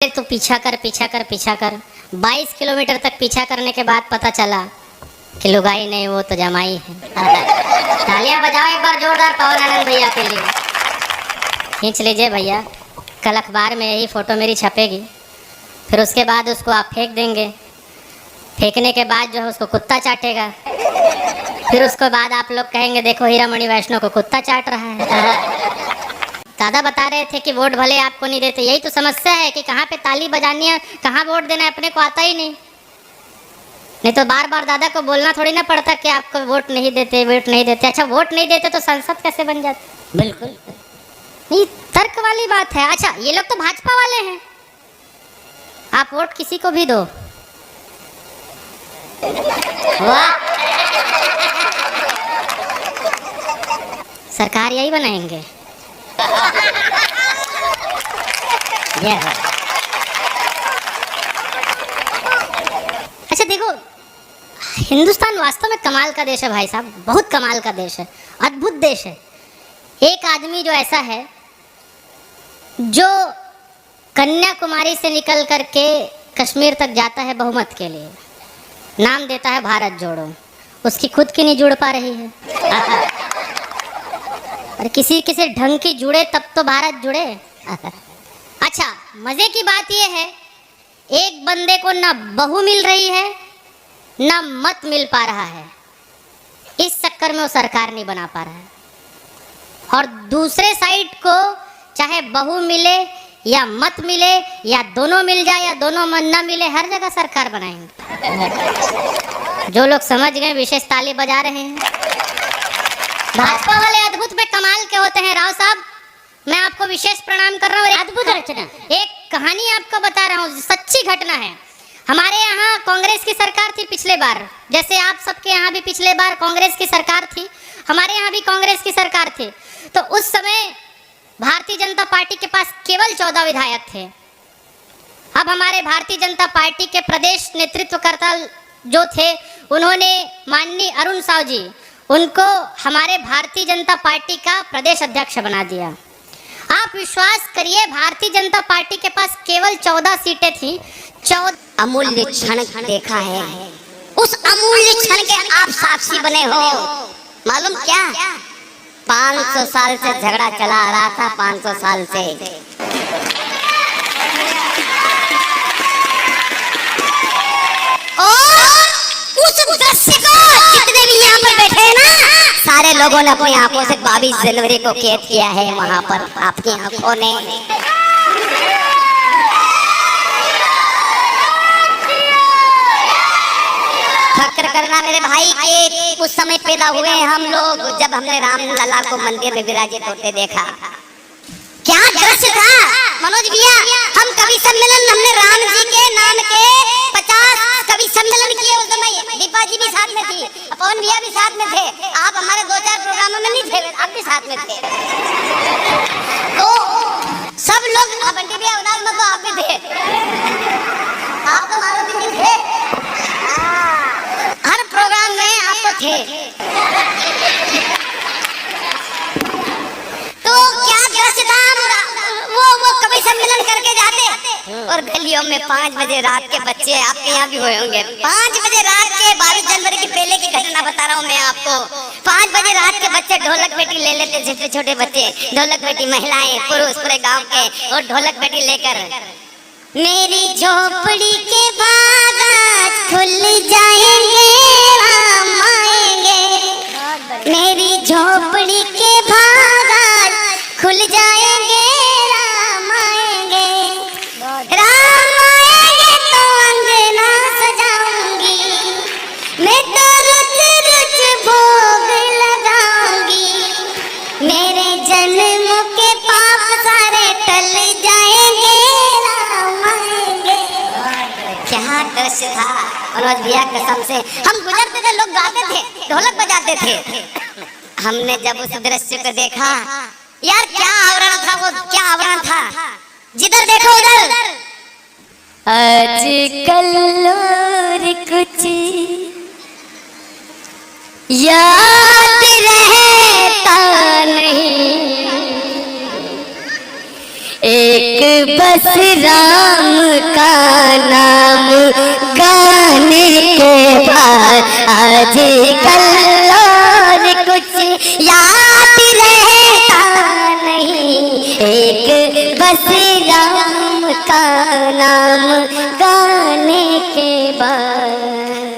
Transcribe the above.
बोले तू पीछा कर 22 किलोमीटर तक पीछा करने के बाद पता चला कि लुगाई नहीं, वो तो जमाई है। तालियां बजाओ एक बार जोरदार पवन आनंद भैया के लिए। खींच लीजिए भैया, कल अखबार में यही फ़ोटो मेरी छपेगी, फिर उसके बाद उसको आप फेंक देंगे। फेंकने के बाद जो है उसको कुत्ता चाटेगा, फिर उसके बाद आप लोग कहेंगे देखो हीरामणि वैष्णव को कुत्ता चाट रहा है। दादा बता रहे थे कि वोट भले आपको नहीं देते, यही तो समस्या है कि कहाँ पे ताली बजानी है, कहाँ वोट देना है, अपने को आता ही नहीं तो बार बार दादा को बोलना थोड़ी ना पड़ता कि आपको वोट नहीं देते, वोट नहीं देते। अच्छा वोट नहीं देते तो संसद कैसे बन जाते? बिल्कुल नहीं, तर्क वाली बात है। अच्छा ये लोग तो भाजपा वाले हैं, आप वोट किसी को भी दो, वाह सरकार यही बनाएंगे। अच्छा देखो, हिंदुस्तान वास्तव में कमाल का देश है भाई साहब, बहुत कमाल का देश है, अद्भुत देश है। एक आदमी जो ऐसा है जो कन्याकुमारी से निकल करके कश्मीर तक जाता है बहुमत के लिए, नाम देता है भारत जोड़ो, उसकी खुद की नहीं जुड़ पा रही है। और किसी किसी ढंग की जुड़े तब तो भारत जुड़े। अच्छा मजे की बात यह है, एक बंदे को ना बहू मिल रही है ना मत मिल पा रहा है, इस चक्कर में वो सरकार नहीं बना पा रहा है। और दूसरे साइड को चाहे बहू मिले या मत मिले या दोनों मिल जाए या दोनों मन ना मिले, हर जगह सरकार बनाएंगे। जो लोग समझ गए विशेष ताली बजा रहे हैं। भाजपा वाले अद्भुत में कमाल के होते हैं राव साहब, मैं आपको विशेष प्रणाम कर रहा हूँ। अद्भुत रचना, एक कहानी आपको बता रहा हूँ, सच्ची घटना है। हमारे यहाँ कांग्रेस की सरकार थी पिछले बार, जैसे आप सबके यहाँ भी पिछले बार कांग्रेस की सरकार थी, हमारे यहाँ भी कांग्रेस की सरकार थी। तो उस समय भारतीय जनता पार्टी के पास केवल 14 विधायक थे। अब हमारे भारतीय जनता पार्टी के प्रदेश नेतृत्वकर्ता जो थे, उन्होंने माननीय अरुण साव जी, उनको हमारे भारतीय जनता पार्टी का प्रदेश अध्यक्ष बना दिया। आप विश्वास करिए, भारतीय जनता पार्टी के पास केवल 14 सीटें थी। 14 अमूल्य क्षण देखा है, उस अमूल्य क्षण के आप साक्षी बने हो। मालूम क्या, 500 साल से झगड़ा चला आ रहा था, 500 साल से। और उस दृश्य को जितने भी यहाँ पर बैठे हैं ना, सारे लोगों ने अपनी आंखों से 22 जनवरी को कैद किया है। वहाँ पर आपकी आंखों ने फक्र करना मेरे भाई के उस समय पैदा हुए हम लोग, जब हमने राम लला को मंदिर में विराजित होते देखा। क्या दृश्य था मनोज भैया। हम कवि सम्मेलन, हमने राम जी के नाम के 50 कवि सम्मेलन किए उस समय। दीपा जी भी साथ में थी, पवन भैया भी साथ में थे। आप हमारे 2-4 प्रोग्रामों में नहीं थे, आप भी साथ में थे। तो सब लोग, बंटी भैया उदास मत हो, आप भी थे, आप तो मारो भी थे, हर प्रोग्राम में आप तो थे। तो क्या दृश्य था, वो कवि सम्मेलन करके जाते और गलियों में 5 बजे रात के बच्चे, आपके यहाँ भी हुए होंगे, 5 बजे रात के 22 जनवरी की पहले की घटना बता रहा हूँ मैं आपको। 5 बजे रात के बच्चे ढोलक बेटी ले लेते, छोटे छोटे बच्चे, ढोलक बेटी, महिलाएं, पुरुष, पूरे गांव के, और ढोलक बेटी लेकर मेरी झोपड़ी के बाग खुल जाएंगे, राम आएंगे। मेरी झोपड़ी के बाग खुल जाएंगे, राम आएंगे। राम आएंगे तो अंगना सजाऊंगी, मैं तो रुच रुच भोग लगाऊंगी। मेरे जन्म के पाप सारे टल जाएंगे, राम आएंगे। क्या दृश्य था मनोज भैया, कसम से। हम गुजरते थे, लोग गाते थे, ढोलक बजाते थे। हमने जब उस दृश्य को देखा, यार क्या आवरण था वो, क्या आवरण था। जिधर देखो उधर आजकल और कुछ याद रहता नहीं, एक बस राम आज कल और कुछ याद रहता नहीं, एक बस राम का नाम गाने के बाद।